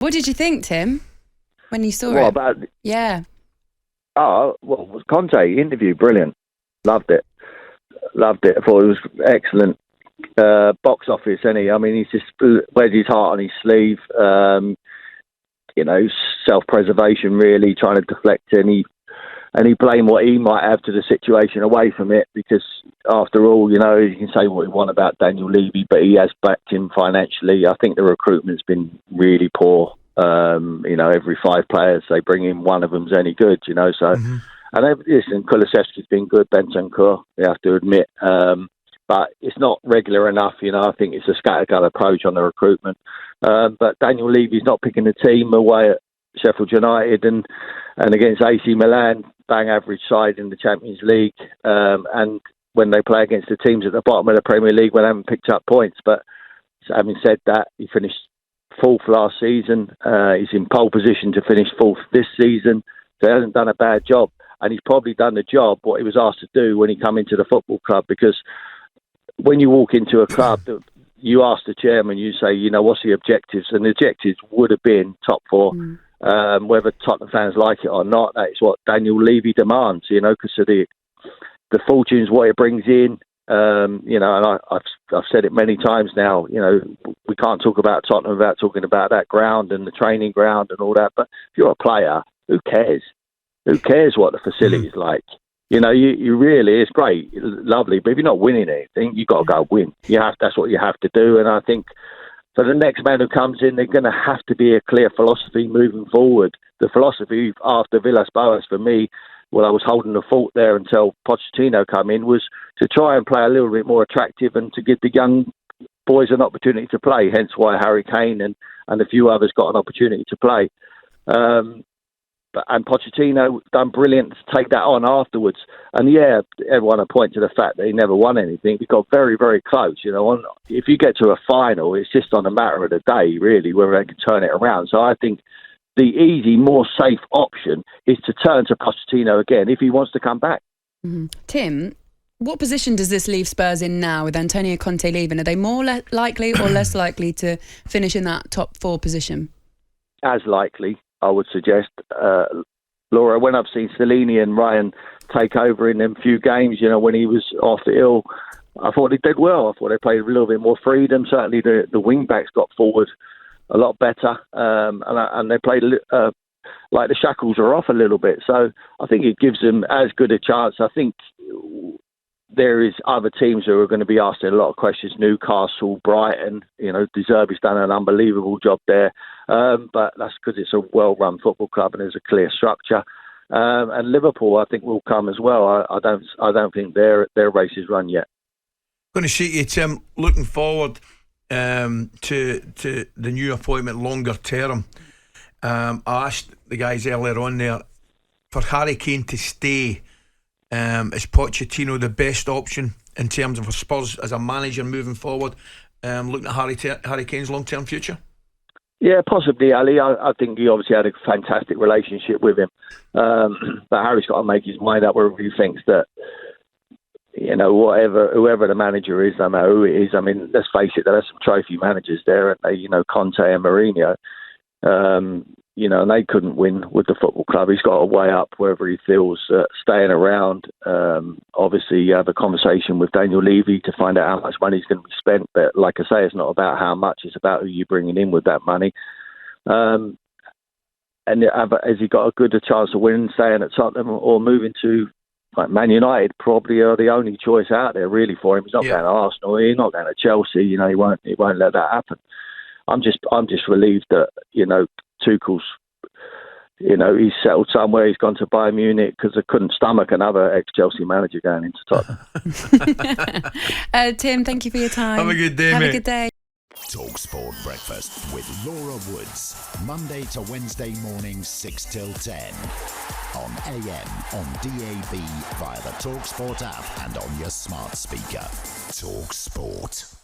What did you think, Tim, when you saw it? What about? Yeah. Oh, well, was Conte interview brilliant? Loved it. I thought it was excellent. Box office, I mean, he's just wears his heart on his sleeve. Self-preservation, really, trying to deflect any blame what he might have to the situation away from it, because after all, you can say what you want about Daniel Levy, but he has backed him financially. I think the recruitment's been really poor. Every 5 players they bring in, one of them's any good, so. Mm-hmm. And listen, Kulusevski's been good, Bentancur, you have to admit. But it's not regular enough, I think it's a scattergun approach on the recruitment. But Daniel Levy's not picking the team away at Sheffield United and against AC Milan, bang average side in the Champions League. And when they play against the teams at the bottom of the Premier League, when they haven't picked up points. But having said that, he finished 4th last season. He's in pole position to finish 4th this season. So he hasn't done a bad job. And he's probably done the job, what he was asked to do when he come into the football club. Because when you walk into a club, you ask the chairman, you say, what's the objectives? And the objectives would have been top 4. Whether Tottenham fans like it or not, that is what Daniel Levy demands, because of the fortunes, what it brings in. And I've said it many times now, we can't talk about Tottenham without talking about that ground and the training ground and all that. But if you're a player, who cares? Who cares what the facility's like? You really, it's great, lovely, but if you're not winning anything, you've got to go win. That's what you have to do. And I think for the next man who comes in, there's going to have to be a clear philosophy moving forward. The philosophy after Villas-Boas, for me, I was holding the fort there until Pochettino came in, was to try and play a little bit more attractive and to give the young boys an opportunity to play, hence why Harry Kane and a few others got an opportunity to play. And Pochettino done brilliant to take that on afterwards. And everyone will point to the fact that he never won anything. He got very, very close. If you get to a final, it's just on a matter of the day, really, whether they can turn it around. So I think the easy, more safe option is to turn to Pochettino again if he wants to come back. Mm-hmm. Tim, what position does this leave Spurs in now with Antonio Conte leaving? Are they more likely or less likely to finish in that top 4 position? As likely, I would suggest. Laura, when I've seen Cellini and Ryan take over in them few games, when he was off ill, I thought they did well. I thought they played a little bit more freedom. Certainly the wing-backs got forward a lot better. And they played like the shackles are off a little bit. So I think it gives them as good a chance. I think there is other teams who are going to be asking a lot of questions. Newcastle, Brighton, De Zerbi's done an unbelievable job there. But that's because it's a well-run football club and there's a clear structure. And Liverpool, I think, will come as well. I don't think their race is run yet. Going to shoot you, Tim. Looking forward to the new appointment longer term. I asked the guys earlier on there, for Harry Kane to stay, is Pochettino the best option in terms of Spurs as a manager moving forward, looking at Harry Kane's long-term future? Yeah, possibly, Ali. I think he obviously had a fantastic relationship with him. But Harry's got to make his mind up whether he thinks that, whoever the manager is, no matter who it is. I mean, let's face it, there are some trophy managers there, aren't they? Conte and Mourinho. And they couldn't win with the football club. He's got to weigh up whether he feels staying around. Obviously, you have a conversation with Daniel Levy to find out how much money is going to be spent. But like I say, it's not about how much; it's about who you're bringing in with that money. And has he got a good chance of winning, staying at Tottenham or moving to like Man United? Probably are the only choice out there really for him. He's not going to Arsenal. He's not going to Chelsea. He won't let that happen. I'm just relieved that Tuchel's, he's settled somewhere. He's gone to Bayern Munich because I couldn't stomach another ex-Chelsea manager going into Tottenham. Tim, thank you for your time. Have a good day, Have mate. a good day. talkSPORT Breakfast with Laura Woods, Monday to Wednesday mornings 6 till 10 on AM, on DAB, via the talkSPORT app and on your smart speaker. talkSPORT.